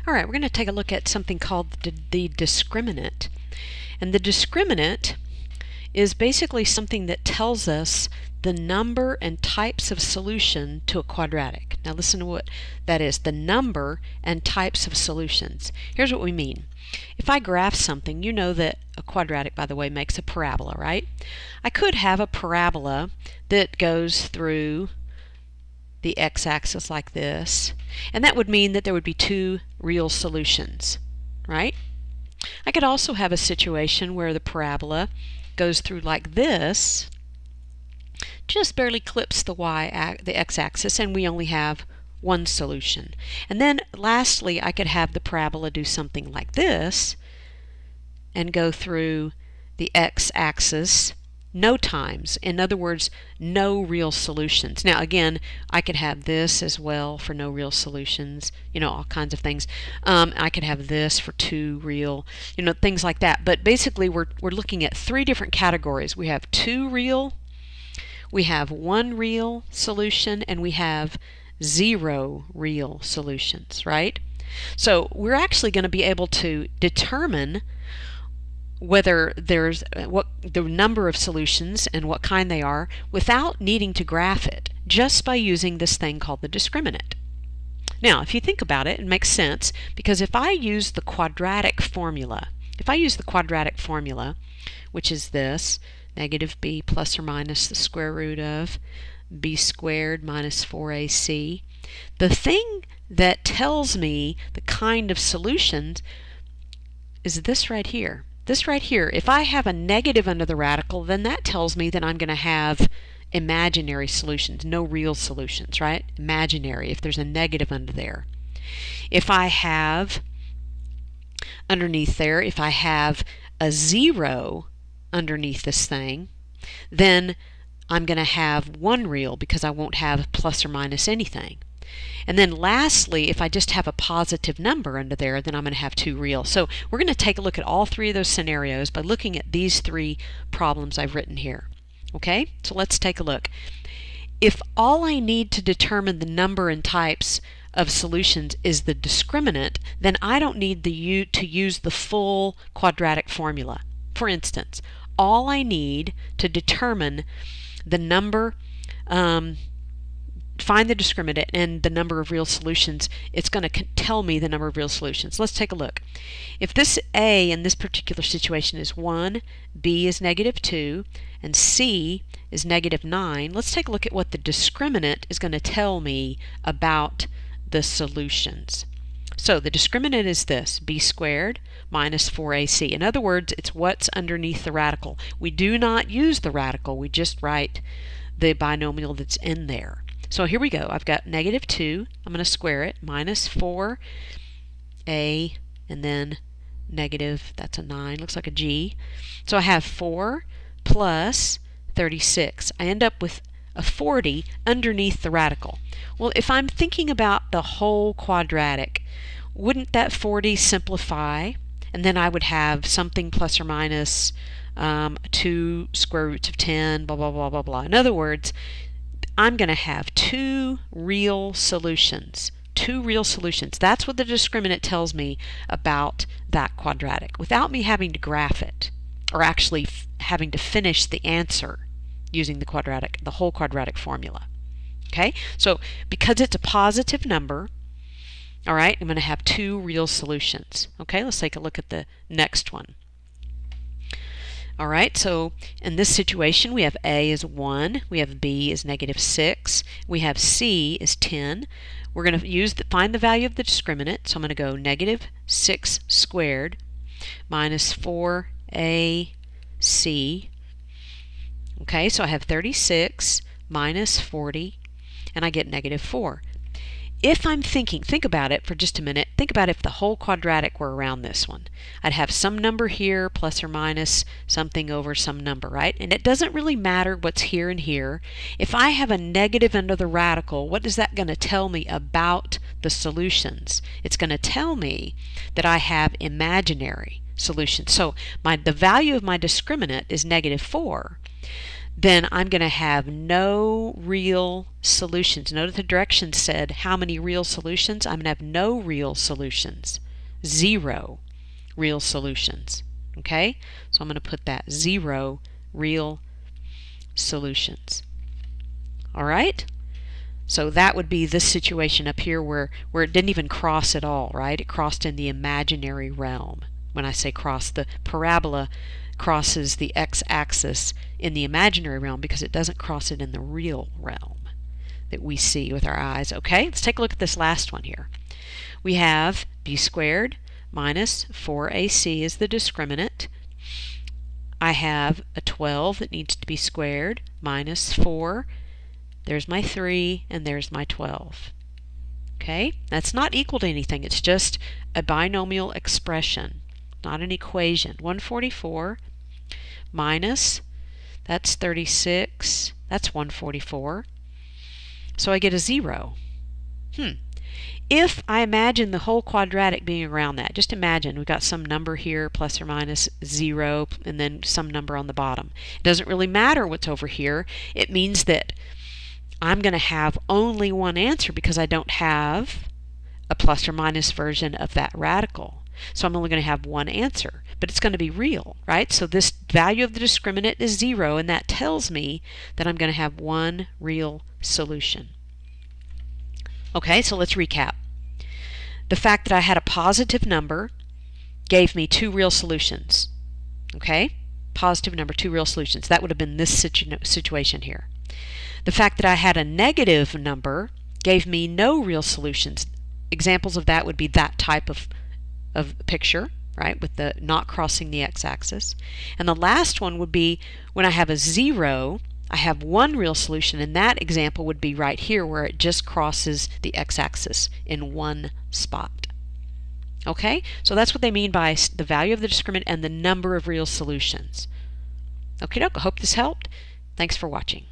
All right, we're going to take a look at something called the discriminant. And the discriminant is basically something that tells us the number and types of solution to a quadratic. Now listen to what that is, the number and types of solutions. Here's what we mean. If I graph something, you know that a quadratic, by the way, makes a parabola, right? I could have a parabola that goes through the x-axis like this, and that would mean that there would be two real solutions, right? I could also have a situation where the parabola goes through like this, just barely clips the x-axis, and we only have one solution. And then lastly, I could have the parabola do something like this and go through the x-axis no times. In other words, no real solutions. Now again, I could have this as well for no real solutions, you know, all kinds of things. I could have this for two real, you know, things like that. But basically we're looking at three different categories. We have two real, we have one real solution, and we have zero real solutions, right? So we're actually going to be able to determine whether there's what the number of solutions and what kind they are without needing to graph it, just by using this thing called the discriminant. Now if you think about it, it makes sense, because if I use the quadratic formula, which is this, negative b plus or minus the square root of b squared minus 4ac, the thing that tells me the kind of solutions is this right here. This right here. If I have a negative under the radical, then that tells me that I'm going to have imaginary solutions, no real solutions, right? Imaginary, if there's a negative under there. If I have underneath there, if I have a 0 underneath this thing, then I'm going to have one real, because I won't have plus or minus anything. And then lastly, if I just have a positive number under there, then I'm going to have two real. So we're going to take a look at all three of those scenarios by looking at these three problems I've written here. Okay, so let's take a look. If all I need to determine the number and types of solutions is the discriminant, then I don't need to use the full quadratic formula. For instance, all I need to determine the number, find the discriminant and the number of real solutions, it's going to tell me the number of real solutions. Let's take a look. If this A in this particular situation is 1, B is negative 2, and C is negative 9, let's take a look at what the discriminant is going to tell me about the solutions. So the discriminant is this, b squared minus 4ac. In other words, it's what's underneath the radical. We do not use the radical, we just write the binomial that's in there. So here we go. I've got negative 2, I'm going to square it, minus 4a, and then negative, that's a 9, looks like a G. So I have 4 plus 36. I end up with a 40 underneath the radical. Well, if I'm thinking about the whole quadratic, wouldn't that 40 simplify? And then I would have something plus or minus 2 square roots of 10, blah, blah, blah, blah, blah. In other words, I'm going to have two real solutions. Two real solutions. That's what the discriminant tells me about that quadratic, without me having to graph it, or actually having to finish the answer using the whole quadratic formula. Okay, so because it's a positive number, all right, I'm going to have two real solutions. Okay, let's take a look at the next one. All right, so in this situation we have A is 1, we have B is negative 6, we have C is 10. We're going to find the value of the discriminant, so I'm going to go negative 6 squared minus 4AC. Okay, so I have 36 minus 40, and I get negative 4. If I'm think about it for just a minute, think about if the whole quadratic were around this one. I'd have some number here plus or minus something over some number, right? And it doesn't really matter what's here and here. If I have a negative under the radical, what is that going to tell me about the solutions? It's going to tell me that I have imaginary solutions. So the value of my discriminant is negative 4. then I'm going to have no real solutions. Notice the directions said how many real solutions. I'm going to have no real solutions. 0 real solutions. Okay? So I'm going to put that 0 real solutions. All right? So that would be this situation up here where it didn't even cross at all, right? It crossed in the imaginary realm. When I say cross, the parabola crosses the x-axis in the imaginary realm because it doesn't cross it in the real realm that we see with our eyes. Okay, let's take a look at this last one here. We have b squared minus 4ac is the discriminant. I have a 12 that needs to be squared minus 4. There's my 3, and there's my 12. Okay, that's not equal to anything. It's just a binomial expression, not an equation. 144 minus, that's 36, that's 144. So I get a 0. If I imagine the whole quadratic being around that, just imagine we've got some number here, plus or minus 0, and then some number on the bottom. It doesn't really matter what's over here. It means that I'm going to have only one answer because I don't have a plus or minus version of that radical. So I'm only going to have one answer, but it's going to be real, right? So this value of the discriminant is 0, and that tells me that I'm going to have one real solution. Okay, so let's recap. The fact that I had a positive number gave me 2 real solutions. Okay, positive number, 2 real solutions. That would have been this situation here. The fact that I had a negative number gave me no real solutions. Examples of that would be that type of picture, right, with the not crossing the x-axis. And the last one would be when I have a 0, I have one real solution, and that example would be right here where it just crosses the x-axis in one spot. Okay, so that's what they mean by the value of the discriminant and the number of real solutions. Okay, I hope this helped. Thanks for watching.